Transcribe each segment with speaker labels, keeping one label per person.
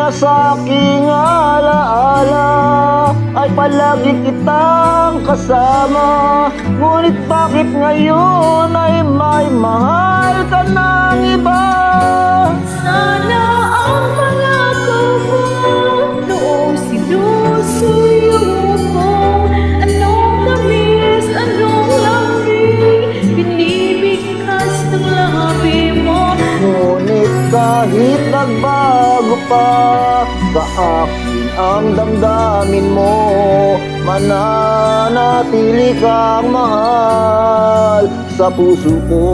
Speaker 1: sa aking alaala ay palagi kitang kasama. Ngunit bakit ngayon ay may mahal ka ng iba?
Speaker 2: Sana ang pangako mo noong sinusuyo mo, anong tamis, anong lambing, binibigkas ng labi mo.
Speaker 1: Ngunit kahit nagbago pa sa akin ang damdamin mo, mananatili kang mahal sa puso ko.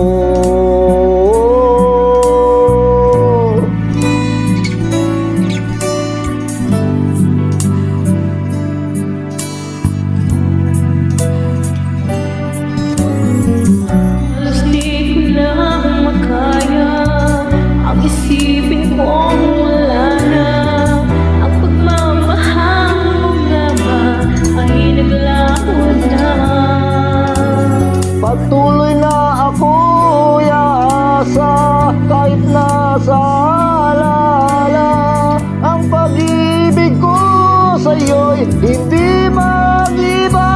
Speaker 2: Isipin kong wala na ang pagmamahal mo nga ba ay naglaho na.
Speaker 1: Patuloy na ako'y aasa kahit nasa alala. Ang pag-ibig ko sa'yo'y hindi mag-iba.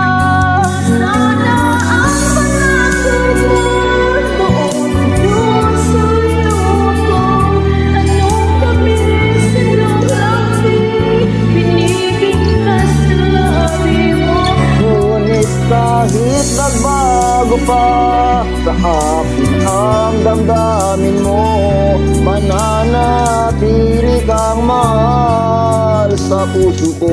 Speaker 2: Sana ang pangako mo noong sinusuyo ko, anong tamis, anong lambing, binibigkas ng labi mo.
Speaker 1: Ngunit kahit nagbago pa sa akin ang damdamin mo, mananatili kang mahal sa puso ko.